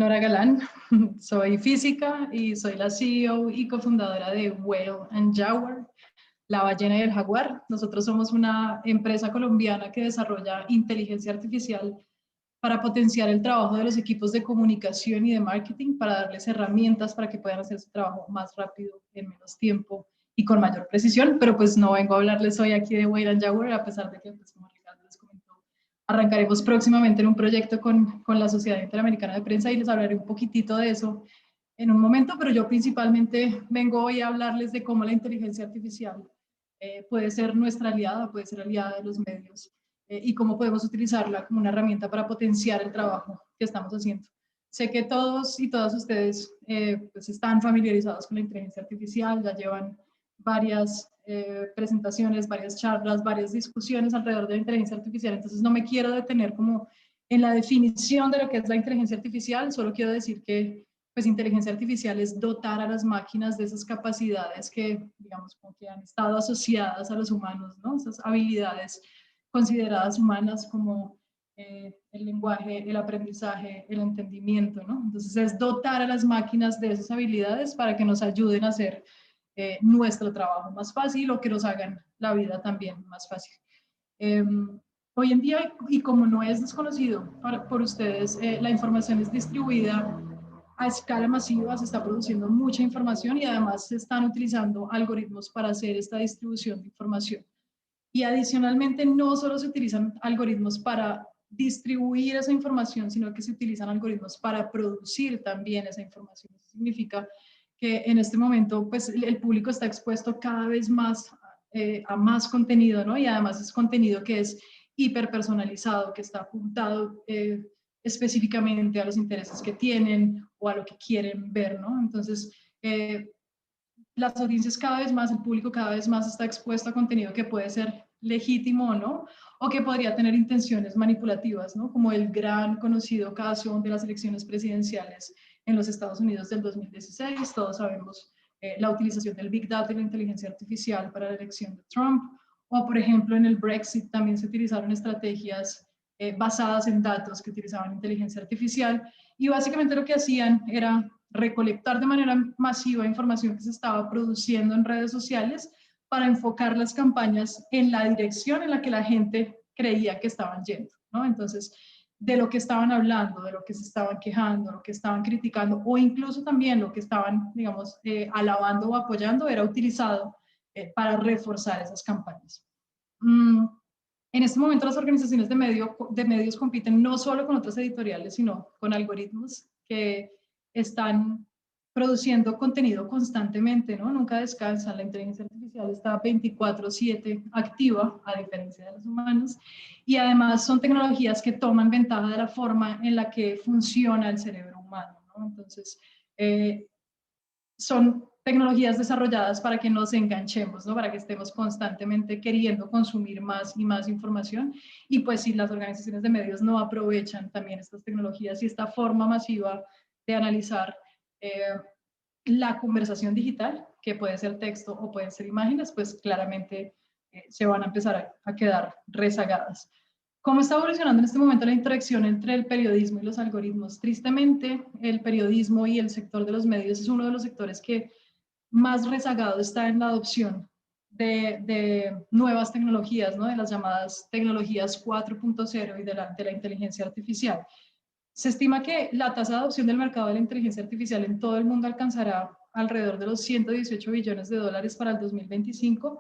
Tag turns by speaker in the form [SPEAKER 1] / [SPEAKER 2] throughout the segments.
[SPEAKER 1] Nora Galán, soy física y soy la CEO y cofundadora de Whale and Jaguar, la ballena y el jaguar. Nosotros somos una empresa colombiana que desarrolla inteligencia artificial para potenciar el trabajo de los equipos de comunicación y de marketing, para darles herramientas para que puedan hacer su trabajo más rápido, en menos tiempo y con mayor precisión. Pero pues no vengo a hablarles hoy aquí de Whale and Jaguar, a pesar de que, pues, como Ricardo les comentó, arrancaremos próximamente en un proyecto con la Sociedad Interamericana de Prensa y les hablaré un poquitito de eso en un momento, pero yo principalmente vengo hoy a hablarles de cómo la inteligencia artificial puede ser nuestra aliada, puede ser aliada de los medios, y cómo podemos utilizarla como una herramienta para potenciar el trabajo que estamos haciendo. Sé que todos y todas ustedes pues están familiarizados con la inteligencia artificial, ya llevan varias presentaciones, varias charlas, varias discusiones alrededor de la inteligencia artificial, entonces no me quiero detener como en la definición de lo que es la inteligencia artificial, solo quiero decir que pues inteligencia artificial es dotar a las máquinas de esas capacidades que, digamos, como que han estado asociadas a los humanos, ¿no? Esas habilidades consideradas humanas como el lenguaje, el aprendizaje, el entendimiento, ¿no? Entonces es dotar a las máquinas de esas habilidades para que nos ayuden a hacer nuestro trabajo más fácil o que nos hagan la vida también más fácil. Hoy en día, y como no es desconocido por ustedes, la información es distribuida a escala masiva, se está produciendo mucha información y además se están utilizando algoritmos para hacer esta distribución de información. Y adicionalmente no solo se utilizan algoritmos para distribuir esa información, sino que se utilizan algoritmos para producir también esa información. Eso significa que en este momento pues, el público está expuesto cada vez más a más contenido, ¿no? Y además es contenido que es hiperpersonalizado, que está apuntado específicamente a los intereses que tienen o a lo que quieren ver, ¿no? Entonces, las audiencias cada vez más, el público cada vez más está expuesto a contenido que puede ser legítimo o no, o que podría tener intenciones manipulativas, ¿no? Como el gran conocido caso de las elecciones presidenciales en los Estados Unidos del 2016. Todos sabemos la utilización del Big Data y la inteligencia artificial para la elección de Trump, o por ejemplo en el Brexit también se utilizaron estrategias basadas en datos que utilizaban inteligencia artificial, y básicamente lo que hacían era recolectar de manera masiva información que se estaba produciendo en redes sociales para enfocar las campañas en la dirección en la que la gente creía que estaban yendo, ¿no? Entonces, de lo que estaban hablando, de lo que se estaban quejando, lo que estaban criticando, o incluso también lo que estaban, digamos, alabando o apoyando, era utilizado para reforzar esas campañas. En este momento las organizaciones de medios compiten no solo con otras editoriales, sino con algoritmos que están produciendo contenido constantemente, ¿no? Nunca descansan. La inteligencia artificial está 24/7 activa, a diferencia de los humanos, y además son tecnologías que toman ventaja de la forma en la que funciona el cerebro humano, ¿no? Entonces, son tecnologías desarrolladas para que nos enganchemos, ¿no? Para que estemos constantemente queriendo consumir más y más información. Y pues si las organizaciones de medios no aprovechan también estas tecnologías y esta forma masiva de analizar la conversación digital, que puede ser texto o pueden ser imágenes, pues claramente se van a empezar a quedar rezagadas. ¿Cómo está evolucionando en este momento la interacción entre el periodismo y los algoritmos? Tristemente, el periodismo y el sector de los medios es uno de los sectores que más rezagado está en la adopción de nuevas tecnologías, ¿no? De las llamadas tecnologías 4.0 y de la inteligencia artificial. Se estima que la tasa de adopción del mercado de la inteligencia artificial en todo el mundo alcanzará alrededor de los 118 billones de dólares para el 2025,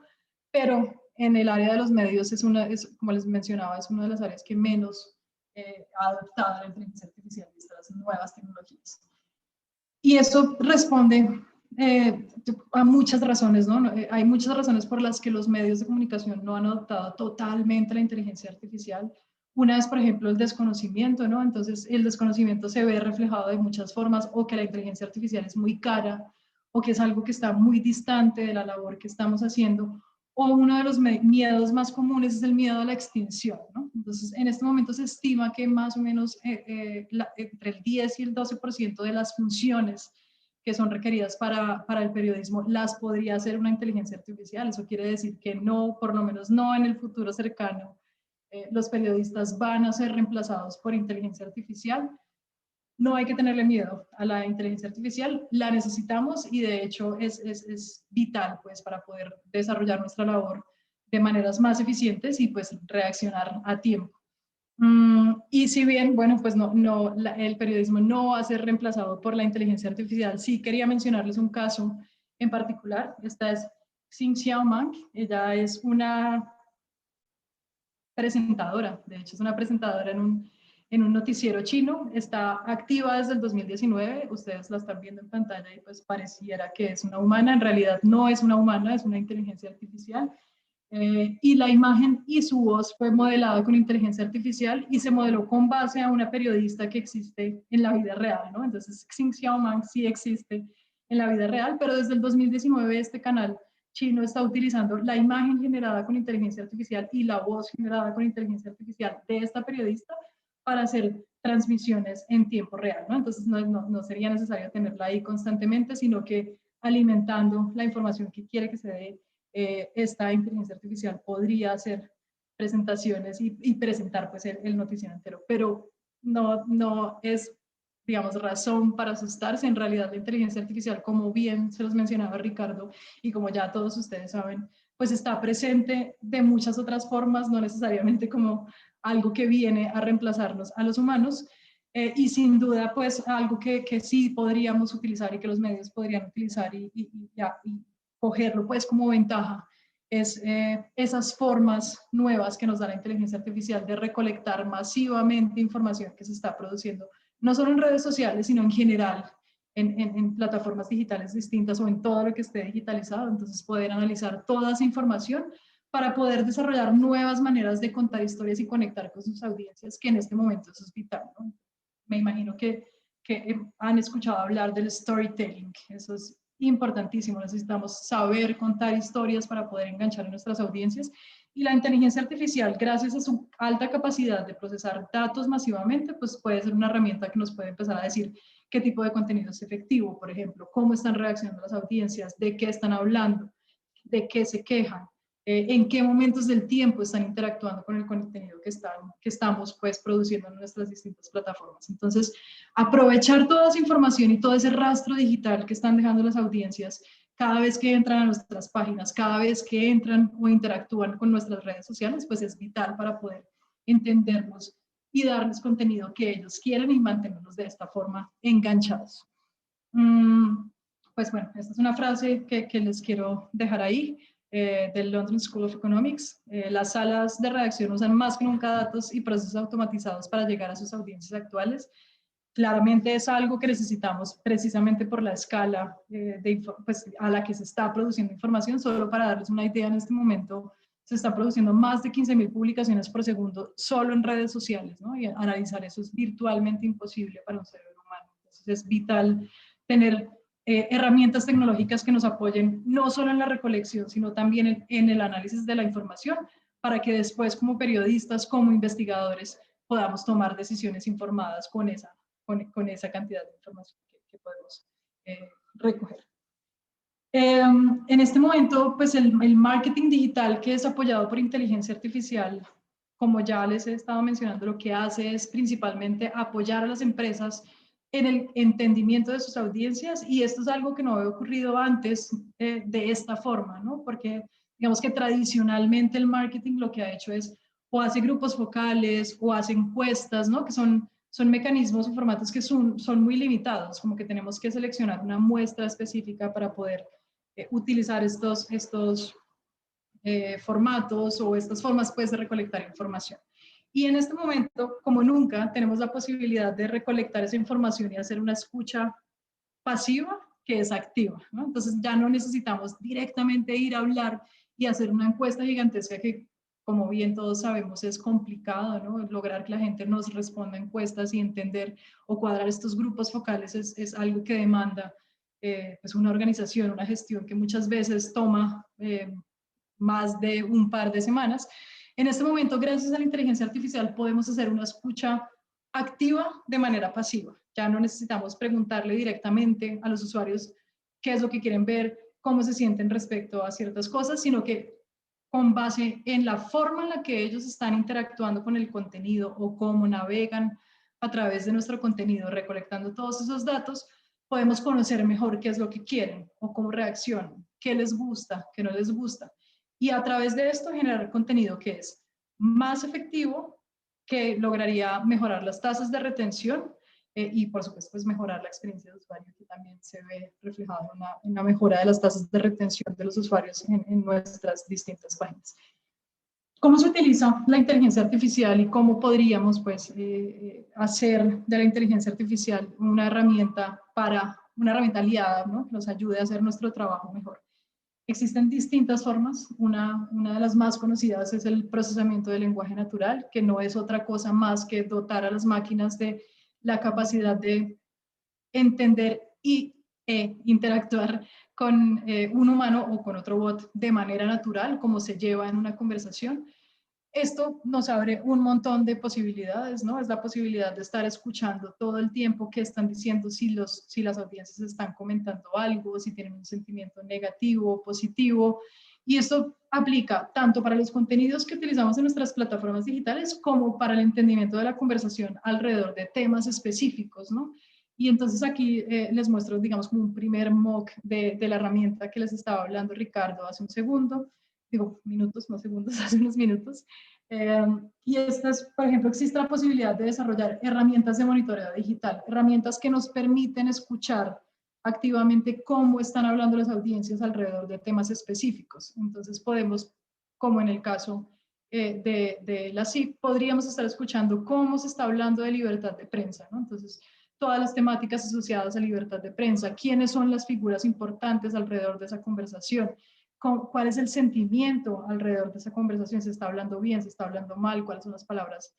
[SPEAKER 1] pero en el área de los medios como les mencionaba, es una de las áreas que menos ha adoptado la inteligencia artificial y estas nuevas tecnologías. Y eso responde a muchas razones, ¿no? Hay muchas razones por las que los medios de comunicación no han adoptado totalmente la inteligencia artificial. Una es, por ejemplo, el desconocimiento, ¿no? Entonces, el desconocimiento se ve reflejado de muchas formas, o que la inteligencia artificial es muy cara, o que es algo que está muy distante de la labor que estamos haciendo, o uno de los miedos más comunes es el miedo a la extinción, ¿no? Entonces, en este momento se estima que más o menos entre el 10 y el 12% de las funciones que son requeridas para el periodismo las podría hacer una inteligencia artificial. Eso quiere decir que no, por lo menos no en el futuro cercano, los periodistas van a ser reemplazados por inteligencia artificial. no hay que tenerle miedo a la inteligencia artificial, la necesitamos y de hecho es vital pues para poder desarrollar nuestra labor de maneras más eficientes y pues reaccionar a tiempo. Y si bien, bueno, pues el periodismo no va a ser reemplazado por la inteligencia artificial, sí quería mencionarles un caso en particular. Esta es Xing Xiaomang, ella es una presentadora, de hecho es una presentadora en un noticiero chino, está activa desde el 2019, ustedes la están viendo en pantalla y pues pareciera que es una humana, en realidad no es una humana, es una inteligencia artificial. Y la imagen y su voz fue modelada con inteligencia artificial y se modeló con base a una periodista que existe en la vida real, ¿no? Entonces, Xing Xiaomang sí existe en la vida real, pero desde el 2019 este canal chino está utilizando la imagen generada con inteligencia artificial y la voz generada con inteligencia artificial de esta periodista para hacer transmisiones en tiempo real, ¿no? Entonces, no sería necesario tenerla ahí constantemente, sino que alimentando la información que quiere que se dé esta inteligencia artificial podría hacer presentaciones y presentar pues el noticiero entero, pero no es, digamos, razón para asustarse. En realidad la inteligencia artificial, como bien se los mencionaba Ricardo y como ya todos ustedes saben, pues está presente de muchas otras formas, no necesariamente como algo que viene a reemplazarnos a los humanos, y sin duda pues algo que sí podríamos utilizar y que los medios podrían utilizar y cogerlo pues como ventaja es esas formas nuevas que nos da la inteligencia artificial de recolectar masivamente información que se está produciendo, no solo en redes sociales, sino en general, en plataformas digitales distintas o en todo lo que esté digitalizado. Entonces poder analizar toda esa información para poder desarrollar nuevas maneras de contar historias y conectar con sus audiencias, que en este momento eso es vital, ¿no? Me imagino que han escuchado hablar del storytelling, eso es importantísimo, necesitamos saber contar historias para poder enganchar a nuestras audiencias y la inteligencia artificial, gracias a su alta capacidad de procesar datos masivamente, pues puede ser una herramienta que nos puede empezar a decir qué tipo de contenido es efectivo, por ejemplo, cómo están reaccionando las audiencias, de qué están hablando, de qué se quejan, en qué momentos del tiempo están interactuando con el contenido que estamos pues produciendo en nuestras distintas plataformas. Entonces, aprovechar toda esa información y todo ese rastro digital que están dejando las audiencias cada vez que entran a nuestras páginas, cada vez que entran o interactúan con nuestras redes sociales, pues es vital para poder entendernos y darles contenido que ellos quieren y mantenerlos de esta forma enganchados. Pues bueno, esta es una frase que les quiero dejar ahí, del London School of Economics. Las salas de redacción usan más que nunca datos y procesos automatizados para llegar a sus audiencias actuales. Claramente es algo que necesitamos precisamente por la escala pues, a la que se está produciendo información. Solo para darles una idea, en este momento se están produciendo más de 15.000 publicaciones por segundo solo en redes sociales, ¿no? Y analizar eso es virtualmente imposible para un cerebro humano. Entonces es vital tener herramientas tecnológicas que nos apoyen no solo en la recolección, sino también en el análisis de la información, para que después como periodistas, como investigadores, podamos tomar decisiones informadas con esa cantidad de información que podemos recoger. En este momento, pues el marketing digital que es apoyado por inteligencia artificial, como ya les he estado mencionando, lo que hace es principalmente apoyar a las empresas en el entendimiento de sus audiencias, y esto es algo que no había ocurrido antes de esta forma, ¿no? Porque digamos que tradicionalmente el marketing lo que ha hecho es o hace grupos focales o hace encuestas, ¿no? Que son mecanismos o formatos que son muy limitados, como que tenemos que seleccionar una muestra específica para poder utilizar estos formatos o estas formas pues, de recolectar información. Y en este momento, como nunca, tenemos la posibilidad de recolectar esa información y hacer una escucha pasiva que es activa, ¿no? Entonces ya no necesitamos directamente ir a hablar y hacer una encuesta gigantesca que, como bien todos sabemos, es complicado, ¿no? Lograr que la gente nos responda encuestas y entender o cuadrar estos grupos focales es algo que demanda pues una organización, una gestión que muchas veces toma más de un par de semanas. En este momento, gracias a la inteligencia artificial, podemos hacer una escucha activa de manera pasiva. Ya no necesitamos preguntarle directamente a los usuarios qué es lo que quieren ver, cómo se sienten respecto a ciertas cosas, sino que con base en la forma en la que ellos están interactuando con el contenido o cómo navegan a través de nuestro contenido, recolectando todos esos datos, podemos conocer mejor qué es lo que quieren o cómo reaccionan, qué les gusta, qué no les gusta. Y a través de esto generar contenido que es más efectivo, que lograría mejorar las tasas de retención y por supuesto pues mejorar la experiencia de usuario, que también se ve reflejado en la mejora de las tasas de retención de los usuarios en nuestras distintas páginas. ¿Cómo se utiliza la inteligencia artificial y cómo podríamos pues, hacer de la inteligencia artificial una herramienta aliada, ¿no? Que nos ayude a hacer nuestro trabajo mejor? Existen distintas formas. Una de las más conocidas es el procesamiento del lenguaje natural, que no es otra cosa más que dotar a las máquinas de la capacidad de entender y interactuar con un humano o con otro bot de manera natural, como se lleva en una conversación. Esto nos abre un montón de posibilidades, ¿no? Es la posibilidad de estar escuchando todo el tiempo qué están diciendo, si las audiencias están comentando algo, si tienen un sentimiento negativo o positivo. Y esto aplica tanto para los contenidos que utilizamos en nuestras plataformas digitales como para el entendimiento de la conversación alrededor de temas específicos, ¿no? Y entonces aquí les muestro, digamos, como un primer mock de la herramienta que les estaba hablando Ricardo hace un segundo, digo minutos, no segundos, hace unos minutos. Y esta es, por ejemplo, existe la posibilidad de desarrollar herramientas de monitoreo digital, herramientas que nos permiten escuchar activamente cómo están hablando las audiencias alrededor de temas específicos. Entonces podemos, como en el caso de la CIP, podríamos estar escuchando cómo se está hablando de libertad de prensa, ¿no? Entonces, todas las temáticas asociadas a libertad de prensa, quiénes son las figuras importantes alrededor de esa conversación, cuál es el sentimiento alrededor de esa conversación, se está hablando bien, se está hablando mal, cuáles son las palabras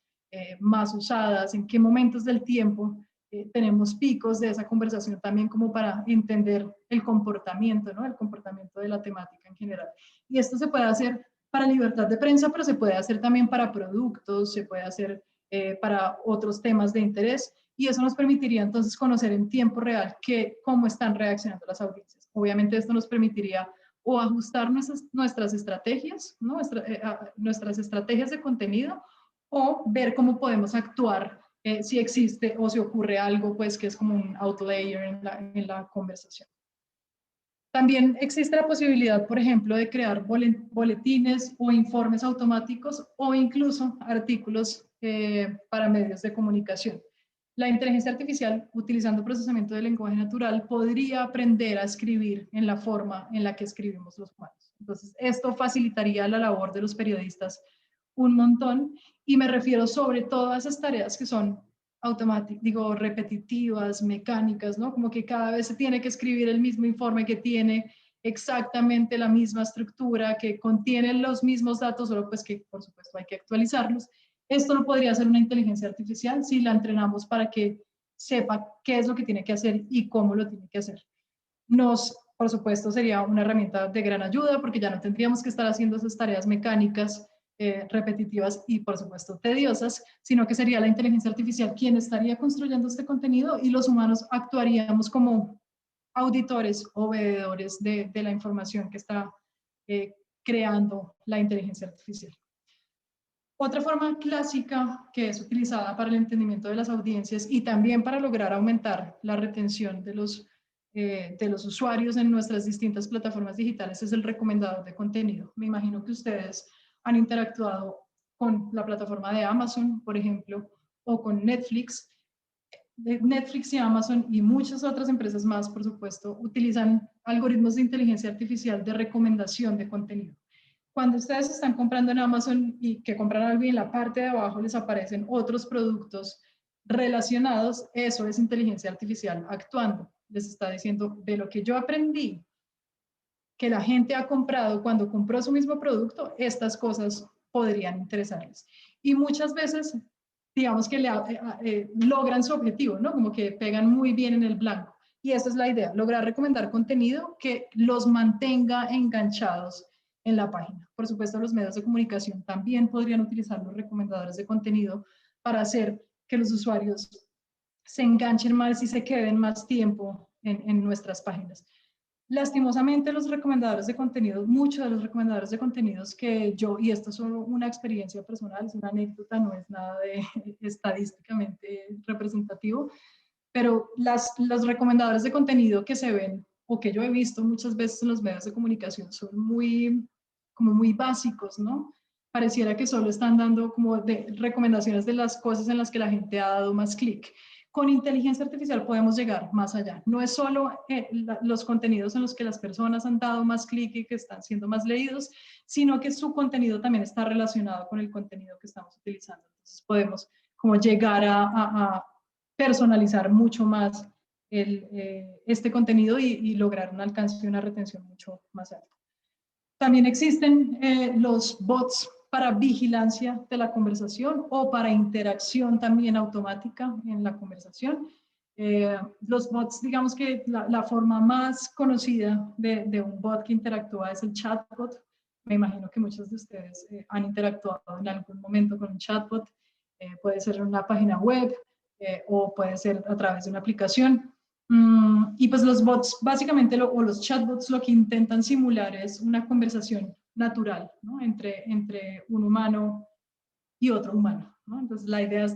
[SPEAKER 1] más usadas, en qué momentos del tiempo tenemos picos de esa conversación también como para entender el comportamiento, ¿no? El comportamiento de la temática en general. Y esto se puede hacer para libertad de prensa, pero se puede hacer también para productos, se puede hacer para otros temas de interés, y eso nos permitiría entonces conocer en tiempo real cómo están reaccionando las audiencias. Obviamente esto nos permitiría o ajustar nuestras estrategias, ¿no? Nuestras estrategias de contenido, o ver cómo podemos actuar si existe o si ocurre algo pues que es como un outlier en la conversación. También existe la posibilidad, por ejemplo, de crear boletines o informes automáticos o incluso artículos para medios de comunicación. La inteligencia artificial, utilizando procesamiento del lenguaje natural, podría aprender a escribir en la forma en la que escribimos los humanos. Entonces, esto facilitaría la labor de los periodistas un montón, y me refiero sobre todo a esas tareas que son repetitivas, mecánicas, ¿no? Como que cada vez se tiene que escribir el mismo informe que tiene exactamente la misma estructura, que contiene los mismos datos, solo pues que por supuesto hay que actualizarlos. Esto lo podría hacer una inteligencia artificial si la entrenamos para que sepa qué es lo que tiene que hacer y cómo lo tiene que hacer. Por supuesto, sería una herramienta de gran ayuda porque ya no tendríamos que estar haciendo esas tareas mecánicas repetitivas y por supuesto tediosas, sino que sería la inteligencia artificial quien estaría construyendo este contenido y los humanos actuaríamos como auditores o veedores de la información que está creando la inteligencia artificial. Otra forma clásica que es utilizada para el entendimiento de las audiencias y también para lograr aumentar la retención de los usuarios en nuestras distintas plataformas digitales es el recomendador de contenido. Me imagino que ustedes han interactuado con la plataforma de Amazon, por ejemplo, o con Netflix. Netflix y Amazon y muchas otras empresas más, por supuesto, utilizan algoritmos de inteligencia artificial de recomendación de contenido. Cuando ustedes están comprando en Amazon y que compran algo y en la parte de abajo les aparecen otros productos relacionados, eso es inteligencia artificial actuando. Les está diciendo, de lo que yo aprendí que la gente ha comprado cuando compró su mismo producto, estas cosas podrían interesarles. Y muchas veces, digamos que logran su objetivo, ¿no? Como que pegan muy bien en el blanco. Y esa es la idea, lograr recomendar contenido que los mantenga enganchados en la página. Por supuesto, los medios de comunicación también podrían utilizar los recomendadores de contenido para hacer que los usuarios se enganchen más y se queden más tiempo en nuestras páginas. Lastimosamente los recomendadores de contenido, muchos de los recomendadores de contenidos que yo, y esto es solo una experiencia personal, es una anécdota, no es nada de estadísticamente representativo, pero los recomendadores de contenido que se ven o que yo he visto muchas veces en los medios de comunicación son muy, como muy básicos, ¿no? Pareciera que solo están dando como de recomendaciones de las cosas en las que la gente ha dado más clic. Con inteligencia artificial podemos llegar más allá. No es solo los contenidos en los que las personas han dado más clic y que están siendo más leídos, sino que su contenido también está relacionado con el contenido que estamos utilizando. Entonces podemos como llegar a personalizar mucho más este contenido y lograr un alcance y una retención mucho más alta. También existen los bots para vigilancia de la conversación o para interacción también automática en la conversación. Los bots, digamos que la forma más conocida de un bot que interactúa es el chatbot. Me imagino que muchos de ustedes han interactuado en algún momento con un chatbot. Puede ser en una página web o puede ser a través de una aplicación. Y pues los bots, básicamente, o los chatbots, lo que intentan simular es una conversación natural, ¿no? Entre un humano y otro humano, ¿no? Entonces la idea es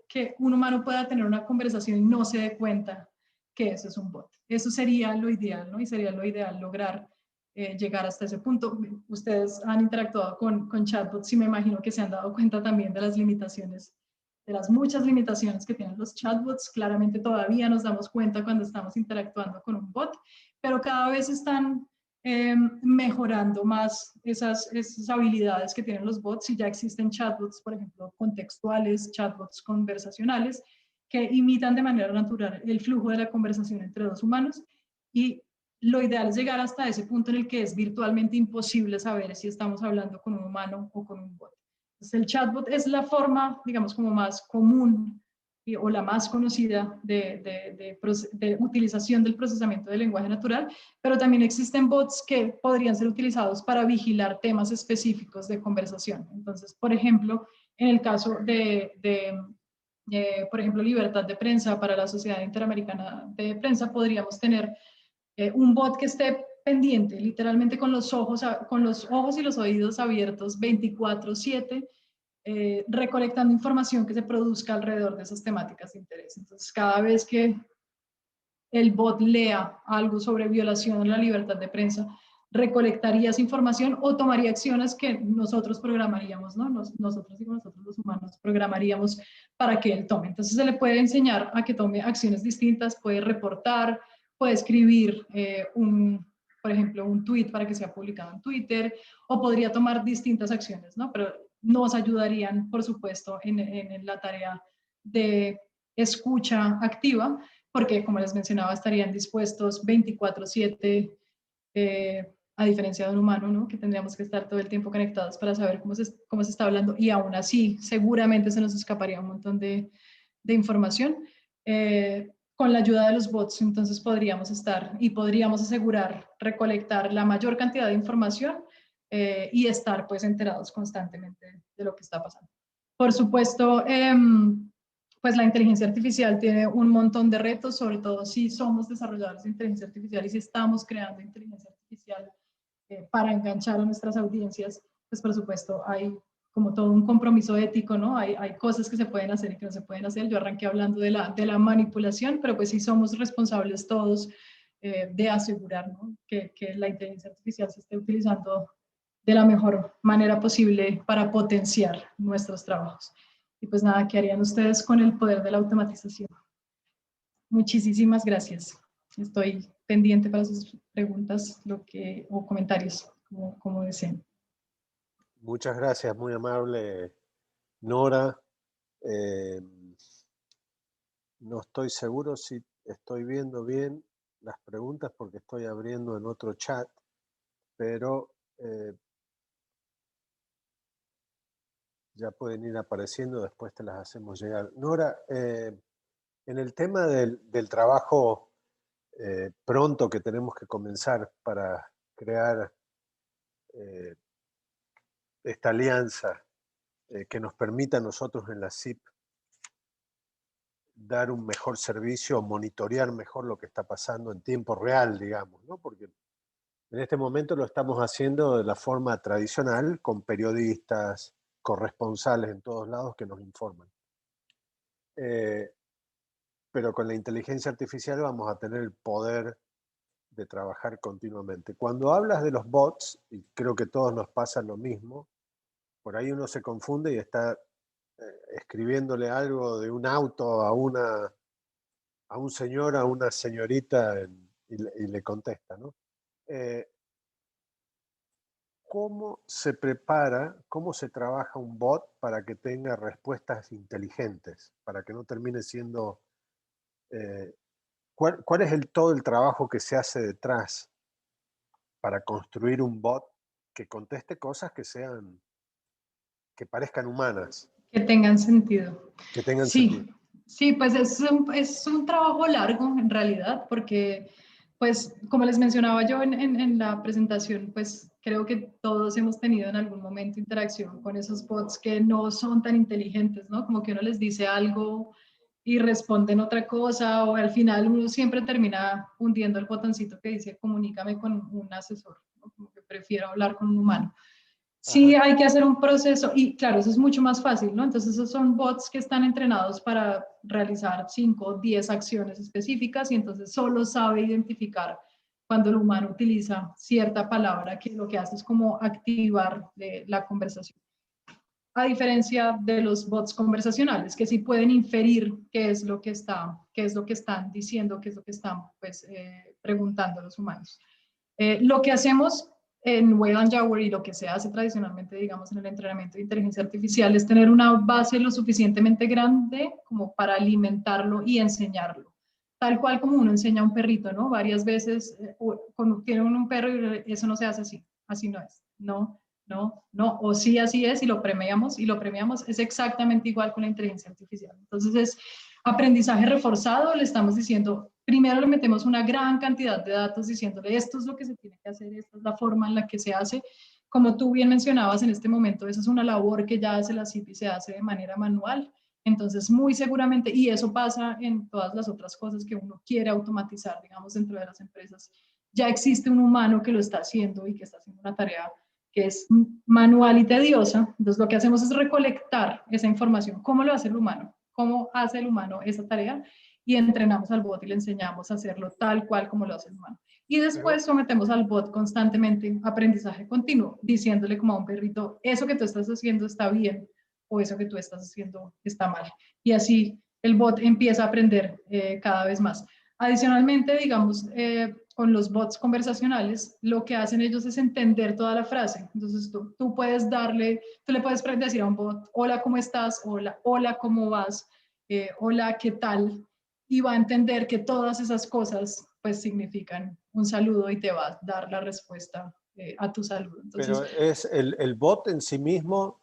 [SPEAKER 1] que un humano pueda tener una conversación y no se dé cuenta que eso es un bot. Eso sería lo ideal, ¿no? Y sería lo ideal lograr llegar hasta ese punto. Ustedes han interactuado con chatbots y me imagino que se han dado cuenta también de las limitaciones, de las muchas limitaciones que tienen los chatbots. Claramente todavía nos damos cuenta cuando estamos interactuando con un bot, pero cada vez están mejorando más esas habilidades que tienen los bots y ya existen chatbots, por ejemplo, contextuales, chatbots conversacionales, que imitan de manera natural el flujo de la conversación entre dos humanos y lo ideal es llegar hasta ese punto en el que es virtualmente imposible saber si estamos hablando con un humano o con un bot. Entonces, el chatbot es la forma, digamos, como más común o la más conocida de utilización del procesamiento del lenguaje natural, pero también existen bots que podrían ser utilizados para vigilar temas específicos de conversación. Entonces, por ejemplo, en el caso por ejemplo, libertad de prensa para la Sociedad Interamericana de Prensa, podríamos tener un bot que esté pendiente, literalmente con los ojos y los oídos abiertos 24/7, recolectando información que se produzca alrededor de esas temáticas de interés. Entonces, cada vez que el bot lea algo sobre violación a la libertad de prensa, recolectaría esa información o tomaría acciones que nosotros programaríamos, ¿no? Nosotros digo nosotros los humanos programaríamos para que él tome. Entonces se le puede enseñar a que tome acciones distintas, puede reportar, puede escribir por ejemplo, un tweet para que sea publicado en Twitter, o podría tomar distintas acciones, ¿no? Pero nos ayudarían, por supuesto, en la tarea de escucha activa, porque como les mencionaba, estarían dispuestos 24/7, a diferencia de un humano, ¿no? Que tendríamos que estar todo el tiempo conectados para saber cómo se está hablando y aún así seguramente se nos escaparía un montón de información. Con la ayuda de los bots, entonces podríamos asegurar recolectar la mayor cantidad de información y estar pues enterados constantemente de lo que está pasando. Por supuesto, pues la inteligencia artificial tiene un montón de retos, sobre todo si somos desarrolladores de inteligencia artificial y si estamos creando inteligencia artificial para enganchar a nuestras audiencias, pues por supuesto hay como todo un compromiso ético, ¿no? Hay cosas que se pueden hacer y que no se pueden hacer. Yo arranqué hablando de la manipulación, pero pues sí somos responsables todos de asegurar, ¿no? que la inteligencia artificial se esté utilizando de la mejor manera posible para potenciar nuestros trabajos. Y pues nada, ¿qué harían ustedes con el poder de la automatización? Muchísimas gracias. Estoy pendiente para sus preguntas o comentarios, como deseen.
[SPEAKER 2] Muchas gracias, muy amable, Nora. Eh, no estoy seguro si estoy viendo bien las preguntas porque estoy abriendo en otro chat, pero ya pueden ir apareciendo, después te las hacemos llegar. Nora, en el tema del trabajo pronto que tenemos que comenzar para crear esta alianza que nos permita a nosotros en la CIP dar un mejor servicio o monitorear mejor lo que está pasando en tiempo real, digamos, ¿no? Porque en este momento lo estamos haciendo de la forma tradicional, con periodistas, corresponsales en todos lados que nos informan. Pero con la inteligencia artificial vamos a tener el poder de trabajar continuamente. Cuando hablas de los bots, y creo que a todos nos pasa lo mismo, por ahí uno se confunde y está escribiéndole algo de un auto a un señor, a una señorita, y le contesta, ¿no? ¿Cómo se prepara, cómo se trabaja un bot para que tenga respuestas inteligentes, para que no termine siendo... ¿cuál es todo el trabajo que se hace detrás para construir un bot que conteste cosas que parezcan humanas,
[SPEAKER 1] Que tengan sentido.
[SPEAKER 2] que tengan sentido?
[SPEAKER 1] Sí, sí, pues es un trabajo largo en realidad, porque pues como les mencionaba yo en la presentación, pues creo que todos hemos tenido en algún momento interacción con esos bots que no son tan inteligentes, ¿no? Como que uno les dice algo y responden otra cosa, o al final uno siempre termina hundiendo el botoncito que dice comunícame con un asesor, ¿no? Como que prefiero hablar con un humano. Sí,
[SPEAKER 2] Ajá.
[SPEAKER 1] hay que hacer un proceso y claro, eso es mucho más fácil, ¿no? Entonces esos son bots que están entrenados para realizar 5 o 10 acciones específicas y entonces solo sabe identificar cuando el humano utiliza cierta palabra que lo que hace es como activar la conversación. A diferencia de los bots conversacionales, que sí pueden inferir qué es lo que están diciendo, qué es lo que están pues, preguntando a los humanos. Lo que hacemos en Wayland Tower y lo que se hace tradicionalmente, digamos, en el entrenamiento de inteligencia artificial es tener una base lo suficientemente grande como para alimentarlo y enseñarlo. Tal cual como uno enseña a un perrito, ¿no? Varias veces cuando tiene un perro y eso no se hace así, así no es, no, no, no, o sí, así es y lo premiamos, es exactamente igual con la inteligencia artificial. Entonces es aprendizaje reforzado, le estamos diciendo, primero le metemos una gran cantidad de datos diciéndole esto es lo que se tiene que hacer, esta es la forma en la que se hace. Como tú bien mencionabas en este momento, esa es una labor que ya hace la CIP y se hace de manera manual. Entonces, muy seguramente, y eso pasa en todas las otras cosas que uno quiere automatizar, digamos, dentro de las empresas, ya existe un humano que lo está haciendo y que está haciendo una tarea que es manual y tediosa. Entonces, lo que hacemos es recolectar esa información. ¿Cómo lo hace el humano? ¿Cómo hace el humano esa tarea? Y entrenamos al bot y le enseñamos a hacerlo tal cual como lo hace el humano. Y
[SPEAKER 2] Pero,
[SPEAKER 1] después sometemos al bot constantemente aprendizaje continuo, diciéndole como a un perrito, eso que tú estás haciendo está bien o eso que tú estás haciendo está mal. Y así el bot empieza a aprender cada vez más. Adicionalmente, digamos, con los bots conversacionales, lo que hacen ellos es entender toda la frase. Entonces, tú puedes tú le puedes decir a un bot, hola, ¿cómo estás? Hola, hola, ¿cómo vas? Hola, ¿qué tal? Y va a entender que todas esas cosas, pues, significan un saludo y te va a dar la respuesta a tu saludo. Entonces,
[SPEAKER 2] pero es el bot en sí mismo.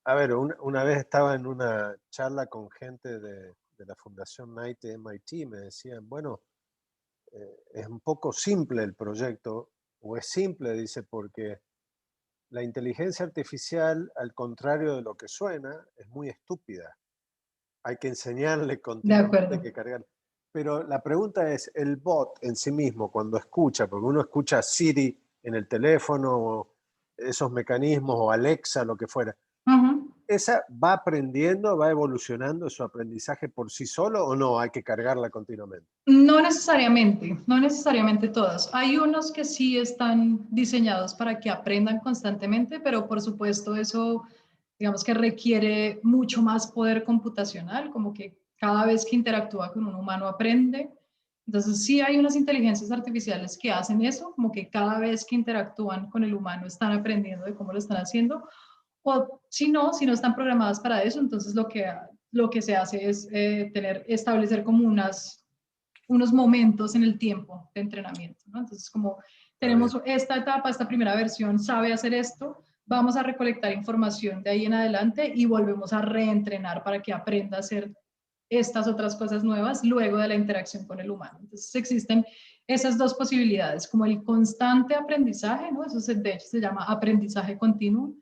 [SPEAKER 2] A ver, una vez estaba en una charla con gente de la Fundación Knight de MIT, me decían, bueno, es un poco simple el proyecto, o es simple, dice, porque la inteligencia artificial, al contrario de lo que suena, es muy estúpida. Hay que enseñarle
[SPEAKER 1] de
[SPEAKER 2] continuamente, hay
[SPEAKER 1] acuerdo.
[SPEAKER 2] que cargar. Pero la pregunta es, el bot en sí mismo, cuando escucha, porque uno escucha Siri en el teléfono, o esos mecanismos, o Alexa, lo que fuera,
[SPEAKER 1] Uh -huh.
[SPEAKER 2] ¿esa va aprendiendo, va evolucionando su aprendizaje por sí solo o no? Hay que cargarla continuamente.
[SPEAKER 1] No necesariamente todos. Hay unos que sí están diseñados para que aprendan constantemente, pero por supuesto eso, digamos que requiere mucho más poder computacional, como que cada vez que interactúa con un humano aprende. Entonces sí hay unas inteligencias artificiales que hacen eso, como que cada vez que interactúan con el humano están aprendiendo de cómo lo están haciendo, o si no están programadas para eso, entonces lo que se hace es establecer como unos momentos en el tiempo de entrenamiento, ¿no? Entonces, como
[SPEAKER 2] Está
[SPEAKER 1] tenemos
[SPEAKER 2] bien.
[SPEAKER 1] esta etapa, esta primera versión sabe hacer esto, vamos a recolectar información de ahí en adelante y volvemos a reentrenar para que aprenda a hacer estas otras cosas nuevas luego de la interacción con el humano. Entonces, existen esas dos posibilidades, como el constante aprendizaje, ¿no? Eso de hecho se llama aprendizaje continuo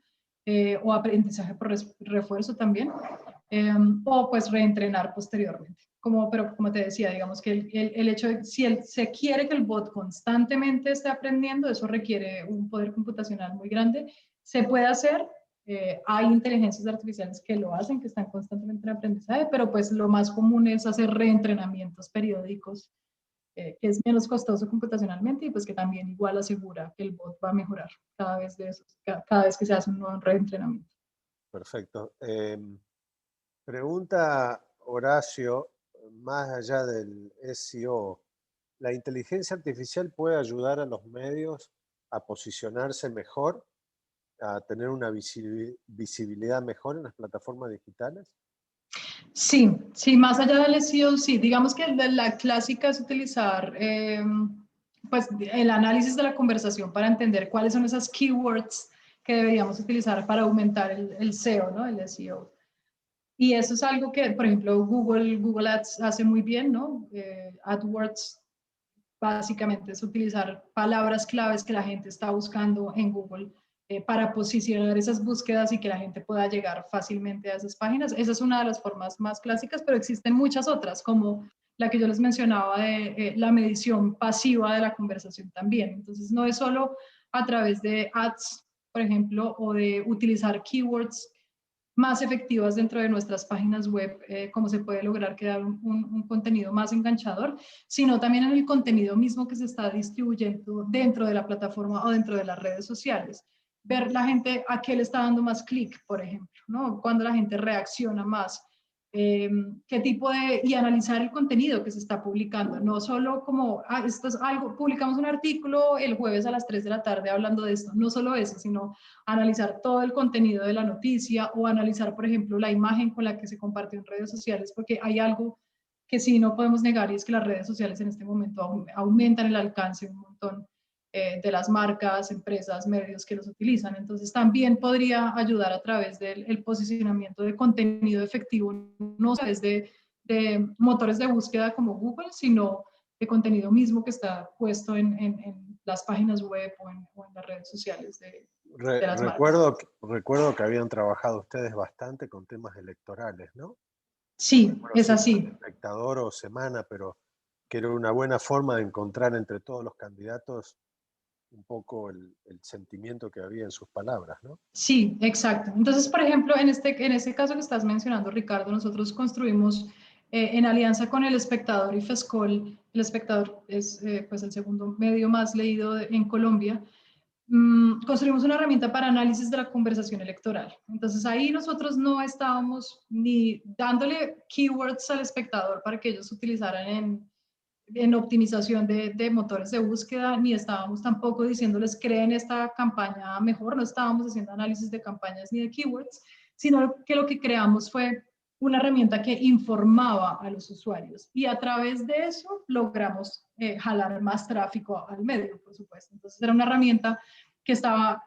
[SPEAKER 1] o aprendizaje por refuerzo también, o pues reentrenar posteriormente. Pero como te decía, digamos que el hecho de si se quiere que el bot constantemente esté aprendiendo, eso requiere un poder computacional muy grande. Se puede hacer, hay inteligencias artificiales que lo hacen, que están constantemente en aprendizaje, pero pues lo más común es hacer reentrenamientos periódicos, que es menos costoso computacionalmente y pues que también igual asegura que el bot va a mejorar cada vez, cada vez que se hace un nuevo reentrenamiento.
[SPEAKER 2] Perfecto. Pregunta Horacio, más allá del SEO, ¿la inteligencia artificial puede ayudar a los medios a posicionarse mejor, a tener una visibilidad mejor en las plataformas digitales?
[SPEAKER 1] Sí, sí, más allá del SEO, sí, digamos que la clásica es utilizar pues, el análisis de la conversación para entender cuáles son esas keywords que deberíamos utilizar para aumentar el SEO, ¿no? El SEO. Y eso es algo que, por ejemplo, Google Ads hace muy bien, ¿no? AdWords básicamente es utilizar palabras claves que la gente está buscando en Google, para posicionar esas búsquedas y que la gente pueda llegar fácilmente a esas páginas. Esa es una de las formas más clásicas, pero existen muchas otras, como la que yo les mencionaba de la medición pasiva de la conversación también. Entonces, no es solo a través de ads, por ejemplo, o de utilizar keywords más efectivas dentro de nuestras páginas web, cómo se puede lograr crear un contenido más enganchador, sino también en el contenido mismo que se está distribuyendo dentro de la plataforma o dentro de las redes sociales. Ver la gente a qué le está dando más clic, por ejemplo, ¿no? Cuando la gente reacciona más, qué tipo de, y analizar el contenido que se está publicando, no solo como, esto es algo, publicamos un artículo el jueves a las 3 de la tarde hablando de esto, no solo eso, sino analizar todo el contenido de la noticia o analizar, por ejemplo, la imagen con la que se compartió en redes sociales, porque hay algo que sí no podemos negar y es que las redes sociales en este momento aumentan el alcance un montón, de las marcas, empresas, medios que los utilizan. Entonces también podría ayudar a través del posicionamiento de contenido efectivo, no a través de motores de búsqueda como Google, sino de contenido mismo que está puesto en las páginas web o en las redes sociales de las marcas.
[SPEAKER 2] Recuerdo que habían trabajado ustedes bastante con temas electorales, ¿no? No
[SPEAKER 1] Sí,
[SPEAKER 2] recuerdo
[SPEAKER 1] es
[SPEAKER 2] si fue
[SPEAKER 1] así.
[SPEAKER 2] El Espectador o Semana, pero que era una buena forma de encontrar entre todos los candidatos un poco el sentimiento que había en sus palabras, ¿no?
[SPEAKER 1] Sí, exacto. Entonces, por ejemplo, en este caso que estás mencionando, Ricardo, nosotros construimos, en alianza con El Espectador y Fescol. El Espectador es, pues, el segundo medio más leído en Colombia. Construimos una herramienta para análisis de la conversación electoral. Entonces ahí nosotros no estábamos ni dándole keywords al espectador para que ellos utilizaran en optimización de motores de búsqueda, ni estábamos tampoco diciéndoles creen esta campaña mejor, no estábamos haciendo análisis de campañas ni de keywords, sino que lo que creamos fue una herramienta que informaba a los usuarios y a través de eso logramos, jalar más tráfico al medio, por supuesto. Entonces era una herramienta que estaba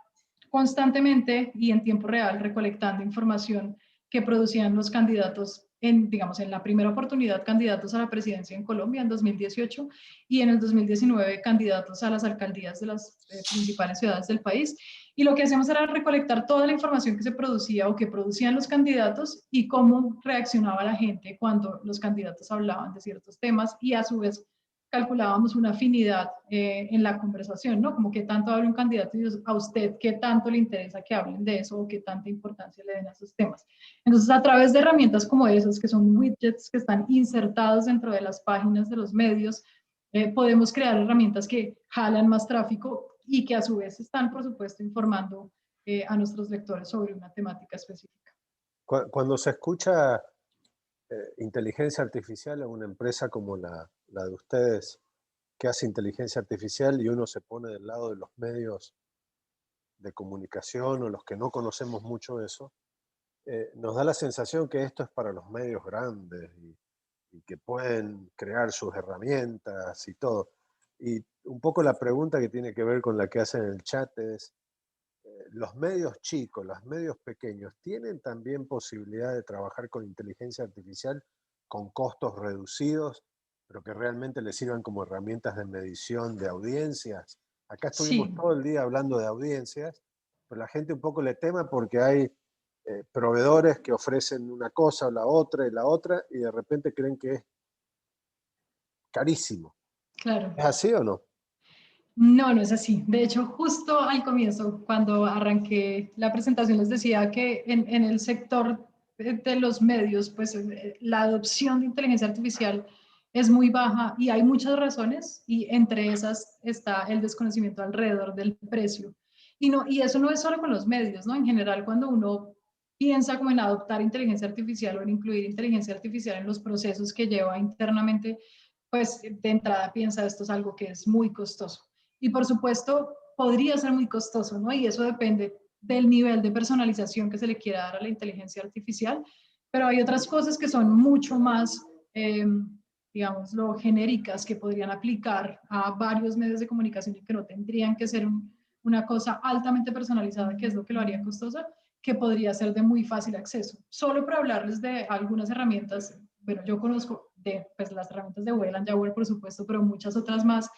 [SPEAKER 1] constantemente y en tiempo real recolectando información que producían los candidatos digamos, en la primera oportunidad candidatos a la presidencia en Colombia en 2018 y en el 2019 candidatos a las alcaldías de las principales ciudades del país. Y lo que hacíamos era recolectar toda la información que se producía o que producían los candidatos y cómo reaccionaba la gente cuando los candidatos hablaban de ciertos temas y a su vez calculábamos una afinidad, en la conversación, ¿no? Como qué tanto habla un candidato y a usted qué tanto le interesa que hablen de eso o qué tanta importancia le den a esos temas. Entonces, a través de herramientas como esas, que son widgets que están insertados dentro de las páginas de los medios, podemos crear herramientas que jalan más tráfico y que a su vez están, por supuesto, informando, a nuestros lectores sobre una temática específica.
[SPEAKER 2] Cuando se escucha inteligencia artificial en una empresa como la de ustedes, que hace inteligencia artificial y uno se pone del lado de los medios de comunicación o los que no conocemos mucho eso, nos da la sensación que esto es para los medios grandes y que pueden crear sus herramientas y todo. Y un poco la pregunta que tiene que ver con la que hacen en el chat es, ¿los medios chicos, los medios pequeños, tienen también posibilidad de trabajar con inteligencia artificial con costos reducidos, pero que realmente les sirvan como herramientas de medición de audiencias? Acá estuvimos
[SPEAKER 1] Sí,
[SPEAKER 2] todo el día hablando de audiencias, pero la gente un poco le tema porque hay proveedores que ofrecen una cosa o la otra y de repente creen que es carísimo.
[SPEAKER 1] Claro.
[SPEAKER 2] ¿Es así o no?
[SPEAKER 1] No, no es así. De hecho, justo al comienzo, cuando arranqué la presentación, les decía que en el sector de los medios, pues la adopción de inteligencia artificial es muy baja y hay muchas razones y entre esas está el desconocimiento alrededor del precio. Y, no, y eso no es solo con los medios, ¿no? En general, cuando uno piensa como en adoptar inteligencia artificial o en incluir inteligencia artificial en los procesos que lleva internamente, pues de entrada piensa esto es algo que es muy costoso. Y por supuesto, podría ser muy costoso, ¿no? Y eso depende del nivel de personalización que se le quiera dar a la inteligencia artificial, pero hay otras cosas que son mucho más, digamos, lo genéricas que podrían aplicar a varios medios de comunicación y que no tendrían que ser una cosa altamente personalizada, que es lo que lo haría costosa, que podría ser de muy fácil acceso. Solo para hablarles de algunas herramientas, bueno, yo conozco de pues, las herramientas de Wayland Yagüe, por supuesto, pero muchas otras más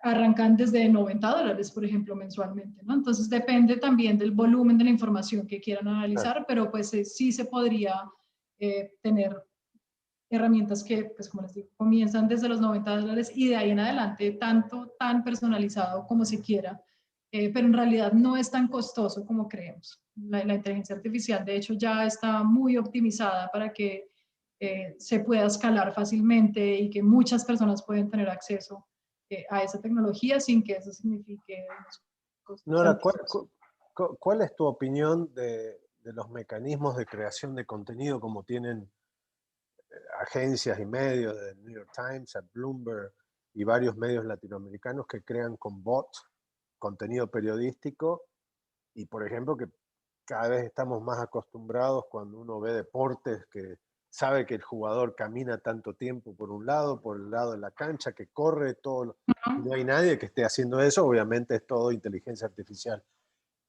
[SPEAKER 1] arrancan desde $90, por ejemplo, mensualmente, ¿no? Entonces depende también del volumen de la información que quieran
[SPEAKER 2] Claro.
[SPEAKER 1] analizar, pero pues sí se podría tener herramientas que, pues como les digo, comienzan desde los $90 y de ahí en adelante tanto, tan personalizado como se quiera, pero en realidad no es tan costoso como creemos. La inteligencia artificial, de hecho, ya está muy optimizada para que se pueda escalar fácilmente y que muchas personas pueden tener acceso a esa tecnología sin que eso signifique unos costos
[SPEAKER 2] Nora,
[SPEAKER 1] altísimos.
[SPEAKER 2] ¿cuál es tu opinión de los mecanismos de creación de contenido como tienen agencias y medios, de New York Times, a Bloomberg y varios medios latinoamericanos que crean con bots contenido periodístico? Y por ejemplo, que cada vez estamos más acostumbrados cuando uno ve deportes que sabe que el jugador camina tanto tiempo por un lado, por el lado de la cancha, que corre todo, y no hay nadie que esté haciendo eso, obviamente es todo inteligencia artificial.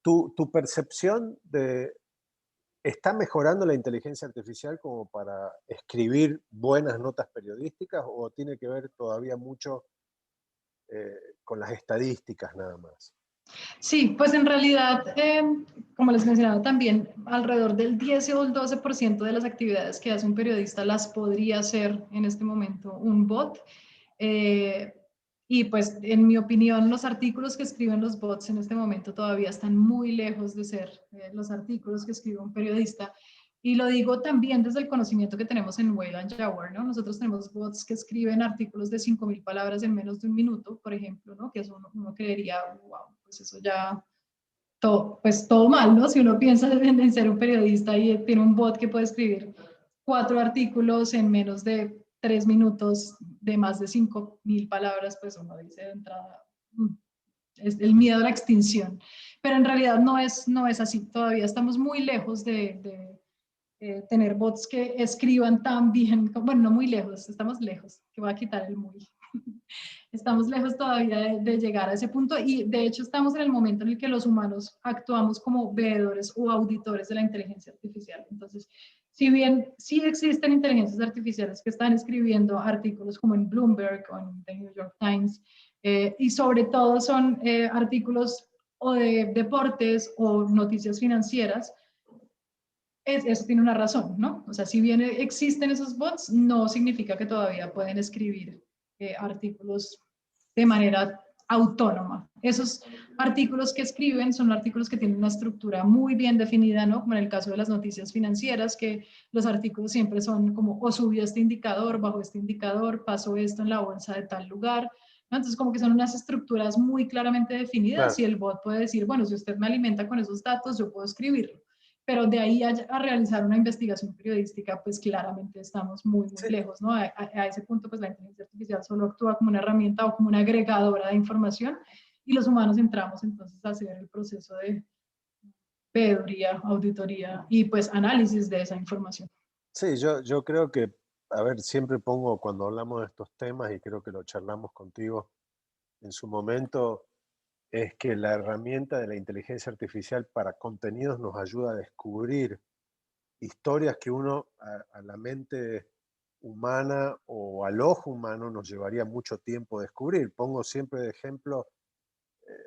[SPEAKER 2] ¿Tu percepción de, está mejorando la inteligencia artificial como para escribir buenas notas periodísticas o tiene que ver todavía mucho con las estadísticas nada más?
[SPEAKER 1] Sí, pues en realidad, como les mencionaba también, alrededor del 10 o el 12% de las actividades que hace un periodista las podría hacer en este momento un bot. Eh, y pues en mi opinión, los artículos que escriben los bots en este momento todavía están muy lejos de ser los artículos que escribe un periodista. Y lo digo también desde el conocimiento que tenemos en Wayland Yagüe, ¿no? Nosotros tenemos bots que escriben artículos de 5.000 palabras en menos de un minuto, por ejemplo, ¿no? Que eso uno creería, wow, pues eso ya, todo, pues todo mal, ¿no? Si uno piensa en ser un periodista y tiene un bot que puede escribir 4 artículos en menos de 3 minutos de más de 5.000 palabras, pues uno dice de entrada, es el miedo a la extinción. Pero en realidad no es así. Todavía estamos muy lejos de tener bots que escriban tan bien, bueno, no muy lejos, estamos lejos, que voy a quitar el muy. Estamos lejos todavía de llegar a ese punto y de hecho estamos en el momento en el que los humanos actuamos como veedores o auditores de la inteligencia artificial. Entonces, si bien sí existen inteligencias artificiales que están escribiendo artículos como en Bloomberg o en The New York Times, y sobre todo son artículos o de deportes o noticias financieras, eso tiene una razón, ¿no? O sea, si bien existen esos bots, no significa que todavía pueden escribir artículos de manera autónoma. Esos artículos que escriben son artículos que tienen una estructura muy bien definida, ¿no? Como en el caso de las noticias financieras, que los artículos siempre son como, o subió este indicador, bajó este indicador, pasó esto en la bolsa de tal lugar, ¿no? Entonces, como que son unas estructuras muy claramente definidas
[SPEAKER 2] Claro.
[SPEAKER 1] y el bot puede decir, bueno, si usted me alimenta con esos datos, yo puedo escribirlo, pero de ahí a realizar una investigación periodística, pues claramente estamos muy, muy
[SPEAKER 2] Sí,
[SPEAKER 1] lejos, ¿no? A ese punto, pues la inteligencia artificial solo actúa como una herramienta o como una agregadora de información y los humanos entramos entonces a hacer el proceso de veeduría, auditoría y pues análisis de esa información.
[SPEAKER 2] sí, yo creo que, a ver, siempre pongo cuando hablamos de estos temas, y creo que lo charlamos contigo en su momento, es que la herramienta de la inteligencia artificial para contenidos nos ayuda a descubrir historias que uno a la mente humana o al ojo humano nos llevaría mucho tiempo descubrir. Pongo siempre de ejemplo,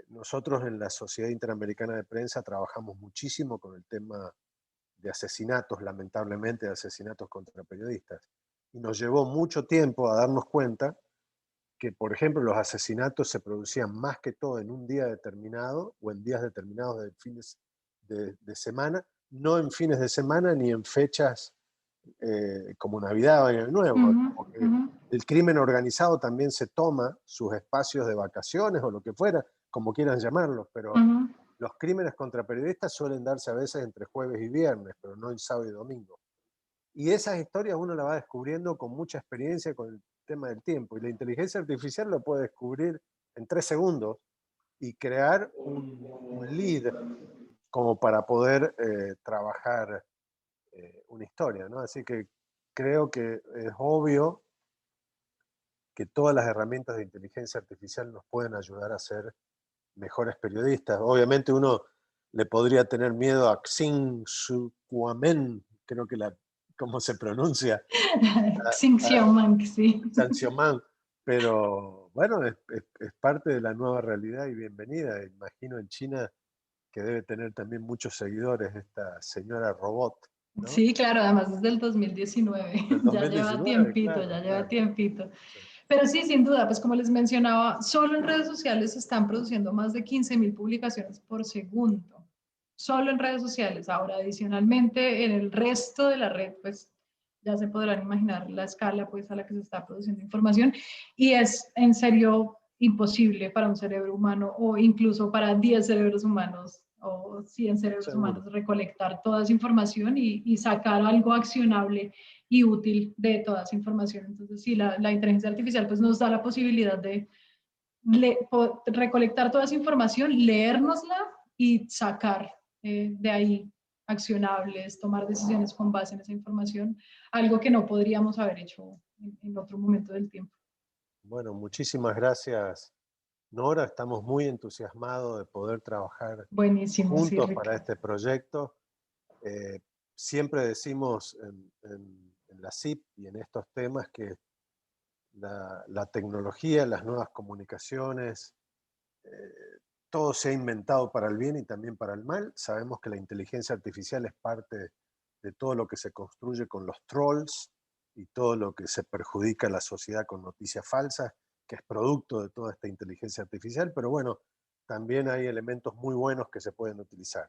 [SPEAKER 2] nosotros en la Sociedad Interamericana de Prensa trabajamos muchísimo con el tema de asesinatos, lamentablemente, de asesinatos contra periodistas. Y nos llevó mucho tiempo a darnos cuenta que, por ejemplo, los asesinatos se producían más que todo en un día determinado o en días determinados de fines de semana, no en fines de semana ni en fechas como Navidad o Año Nuevo.
[SPEAKER 1] Ujú,
[SPEAKER 2] Como que
[SPEAKER 1] ujú,
[SPEAKER 2] el crimen organizado también se toma sus espacios de vacaciones o lo que fuera, como quieran llamarlos, pero
[SPEAKER 1] ujú.
[SPEAKER 2] los crímenes contra periodistas suelen darse a veces entre jueves y viernes, pero no en sábado y domingo. Y esas historias uno las va descubriendo con mucha experiencia con el tema del tiempo. Y la inteligencia artificial lo puede descubrir en 3 segundos y crear un lead como para poder trabajar una historia, ¿no? Así que creo que es obvio que todas las herramientas de inteligencia artificial nos pueden ayudar a ser mejores periodistas. Obviamente uno le podría tener miedo a Xing Su Kuamen, creo que cómo se pronuncia, a
[SPEAKER 1] Xinxiang Mang, sí.
[SPEAKER 2] Saint-Germain, pero bueno, es parte de la nueva realidad y bienvenida. Imagino en China que debe tener también muchos seguidores esta señora robot, ¿no?
[SPEAKER 1] Sí, claro, además desde el 2019,
[SPEAKER 2] Del
[SPEAKER 1] ya lleva
[SPEAKER 2] 2019,
[SPEAKER 1] tiempito,
[SPEAKER 2] claro,
[SPEAKER 1] ya lleva
[SPEAKER 2] claro.
[SPEAKER 1] tiempito.
[SPEAKER 2] Sí.
[SPEAKER 1] Pero sí, sin duda, pues como les mencionaba, solo en redes sociales se están produciendo más de 15.000 publicaciones por segundo. Solo en redes sociales. Ahora, adicionalmente, en el resto de la red, pues ya se podrán imaginar la escala pues a la que se está produciendo información y es en serio imposible para un cerebro humano o incluso para 10 cerebros humanos o 100 cerebros
[SPEAKER 2] Seguro.
[SPEAKER 1] humanos recolectar toda esa información y sacar algo accionable y útil de toda esa información. Entonces, sí, la inteligencia artificial pues nos da la posibilidad de recolectar toda esa información, leérnosla y sacar de ahí accionables, tomar decisiones con base en esa información, algo que no podríamos haber hecho en otro momento del tiempo.
[SPEAKER 2] Bueno, muchísimas gracias, Nora. Estamos muy entusiasmados de poder trabajar
[SPEAKER 1] Buenísimo, sí,
[SPEAKER 2] juntos para
[SPEAKER 1] Rick.
[SPEAKER 2] este proyecto. Eh, Siempre decimos en la CIP y en estos temas que la tecnología, las nuevas comunicaciones, eh, todo se ha inventado para el bien y también para el mal. Sabemos que la inteligencia artificial es parte de todo lo que se construye con los trolls y todo lo que se perjudica a la sociedad con noticias falsas, que es producto de toda esta inteligencia artificial, pero bueno, también hay elementos muy buenos que se pueden utilizar.